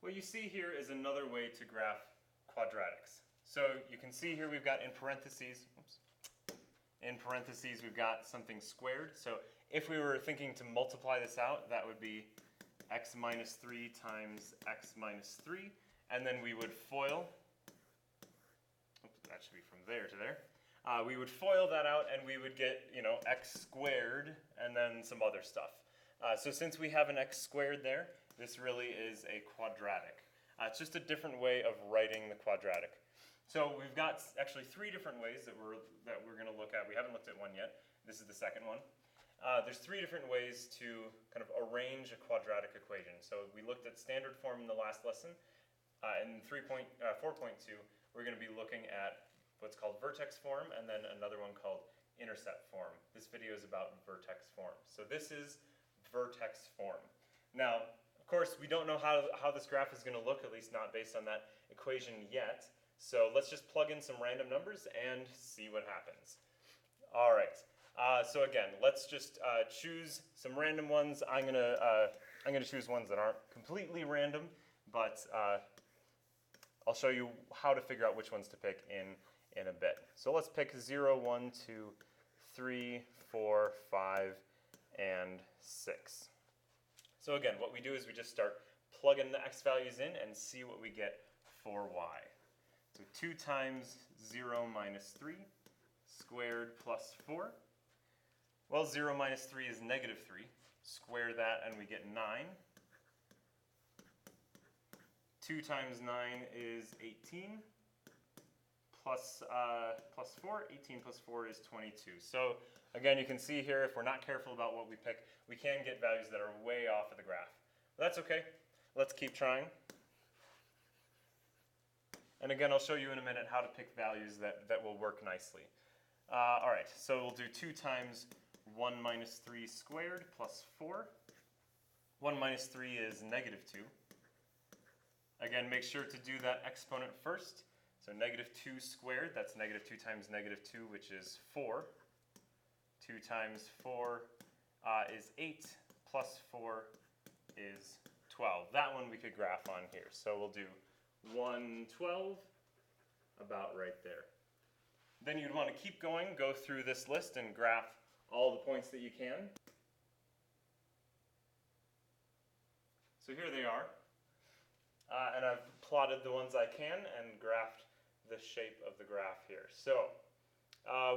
What you see here is another way to graph quadratics. So you can see here we've got in parentheses we've got something squared. So if we were thinking to multiply this out, that would be x minus 3 times x minus 3, and then we would FOIL, that should be from there to there. We would FOIL that out and we would get, x squared and then some other stuff. So since we have an x squared there, this really is a quadratic. It's just a different way of writing the quadratic. So we've got actually 3 different ways that we're going to look at. We haven't looked at one yet. This is the second one. There's 3 different ways to kind of arrange a quadratic equation. So we looked at standard form in the last lesson. In 4.2, we're going to be looking at what's called vertex form and then another one called intercept form. This video is about vertex form. So this is vertex form. Now, of course, we don't know how this graph is going to look, at least not based on that equation yet. So let's just plug in some random numbers and see what happens. All right. So again, let's just choose some random ones. I'm gonna choose ones that aren't completely random, but I'll show you how to figure out which ones to pick in a bit. So let's pick 0, 1, 2, 3, 4, 5, and 6. So again, what we do is we just start plugging the x values in and see what we get for y. So 2 times 0 minus 3 squared plus 4. Well, 0 minus 3 is negative 3. Square that and we get 9. 2 times 9 is 18. Plus 4. 18 plus 4 is 22. So again, you can see here, if we're not careful about what we pick, we can get values that are way off of the graph. But that's okay. Let's keep trying. And again, I'll show you in a minute how to pick values that will work nicely. All right, so we'll do 2 times 1 minus 3 squared plus 4. 1 minus 3 is negative 2. Again, make sure to do that exponent first. So negative 2 squared, that's negative 2 times negative 2, which is 4. 2 times 4 is 8, plus 4 is 12. That one we could graph on here. So we'll do 112, about right there. Then you'd want to keep going, go through this list and graph all the points that you can. So here they are. And I've plotted the ones I can and graphed the shape of the graph here. So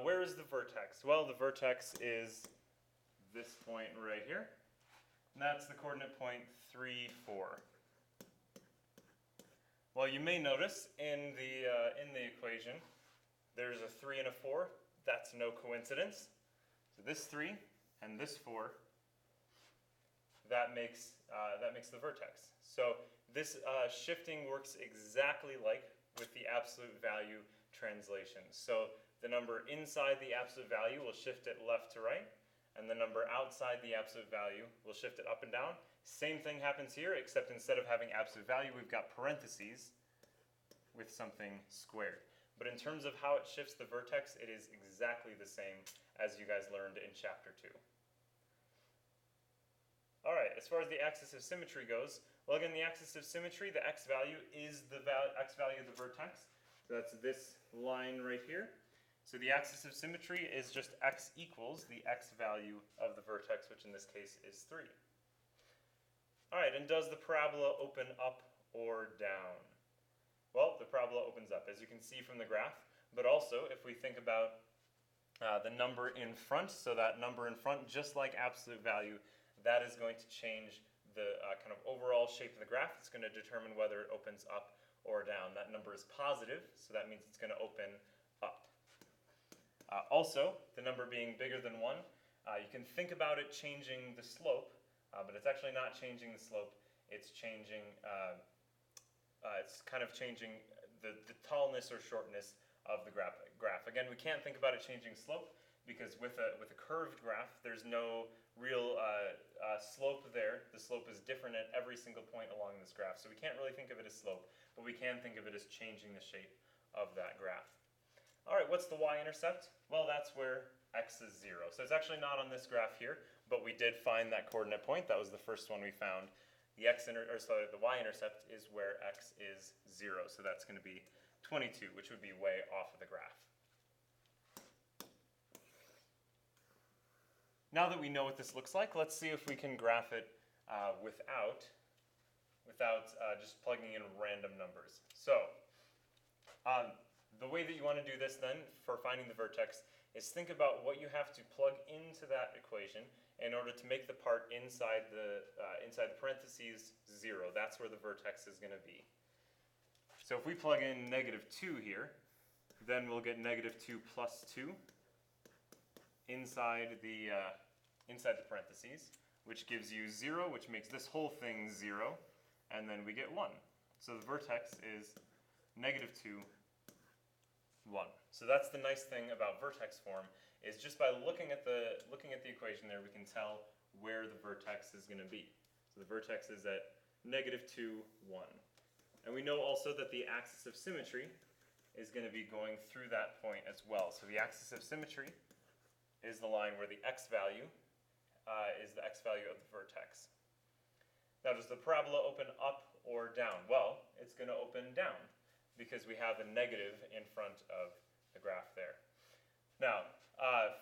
where is the vertex? Well, the vertex is this point right here. And that's the coordinate point 3, 4. Well, you may notice in the equation, there's a 3 and a 4. That's no coincidence. So this 3 and this 4, that makes the vertex. So this shifting works exactly like with the absolute value translation. So the number inside the absolute value will shift it left to right, and the number outside the absolute value will shift it up and down. Same thing happens here, except instead of having absolute value, we've got parentheses with something squared. But in terms of how it shifts the vertex, it is exactly the same as you guys learned in chapter 2. All right, as far as the axis of symmetry goes, well, again, the axis of symmetry, the x value is the x value of the vertex. So that's this line right here. So the axis of symmetry is just x equals the x value of the vertex, which in this case is 3. All right, and does the parabola open up or down? Well, the parabola opens up, as you can see from the graph. But also, if we think about the number in front, so that number in front, just like absolute value, that is going to change the kind of overall shape of the graph. It's going to determine whether it opens up or down. That number is positive, so that means it's going to open up. Also, the number being bigger than 1, you can think about it changing the slope, but it's actually not changing the slope. It's changing, it's kind of changing the tallness or shortness of the graph. Again, we can't think about it changing slope because with a curved graph, there's no real slope there. The slope is different at every single point along this graph. So we can't really think of it as slope, but we can think of it as changing the shape of that graph. All right, what's the y-intercept? Well, that's where x is 0. So it's actually not on this graph here, but we did find that coordinate point. That was the first one we found. The the y-intercept is where x is 0, so that's going to be 22, which would be way off of the graph. Now that we know what this looks like, let's see if we can graph it without just plugging in random numbers. So, the way that you want to do this then for finding the vertex is think about what you have to plug into that equation in order to make the part inside the parentheses 0. That's where the vertex is going to be. So if we plug in -2 here, then we'll get -2 plus 2 inside the parentheses, which gives you 0, which makes this whole thing 0, and then we get 1. So the vertex is -2, 1. So that's the nice thing about vertex form, is just by looking at the equation there, we can tell where the vertex is going to be. So the vertex is at -2, 1. And we know also that the axis of symmetry is going to be going through that point as well. So the axis of symmetry is the line where the x value is the x value of the vertex. Now, does the parabola open up or down? Well, it's going to open down because we have a negative in front of the graph there. Now,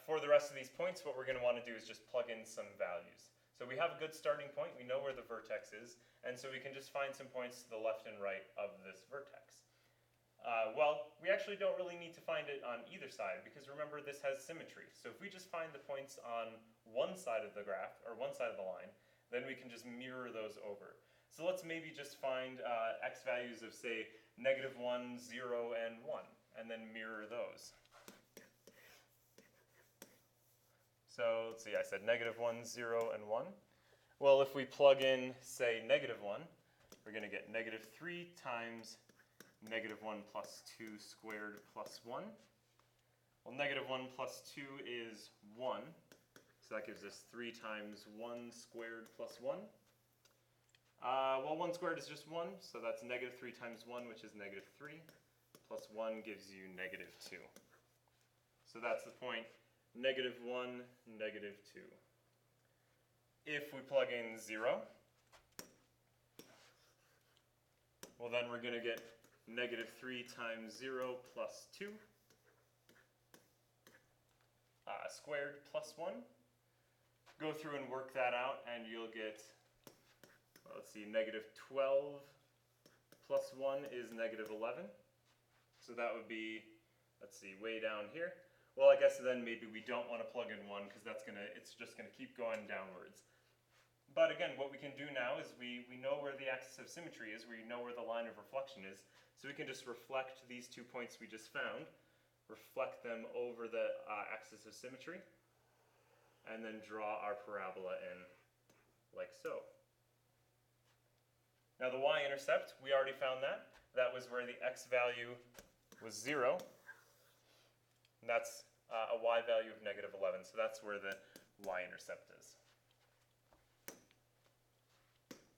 for the rest of these points, what we're going to want to do is just plug in some values. So we have a good starting point. We know where the vertex is, and so we can just find some points to the left and right of this vertex. Well, we actually don't really need to find it on either side, because remember, this has symmetry. So if we just find the points on one side of the graph, or one side of the line, then we can just mirror those over. So let's maybe just find x values of, say, -1, 0, and 1, and then mirror those. So let's see, I said -1, 0, and 1. Well, if we plug in, say, -1, we're going to get -3 times -1 plus 2 squared plus 1. Well, -1 plus 2 is 1, so that gives us 3 times 1 squared plus 1. Well, 1 squared is just 1, so that's -3 times 1, which is -3, plus 1 gives you -2. So that's the point, -1, -2. If we plug in 0, well, then we're going to get -3 times 0 plus 2 squared plus 1. Go through and work that out, and you'll get, well, let's see, -12 plus 1 is -11. So that would be, let's see, way down here. Well, I guess then maybe we don't want to plug in 1 because it's just going to keep going downwards. But again, what we can do now is we know where the axis of symmetry is, we know where the line of reflection is, so we can just reflect these 2 points we just found, reflect them over the axis of symmetry, and then draw our parabola in like so. Now the y-intercept, we already found that. That was where the x value was 0, and that's a y value of -11, so that's where the y-intercept is.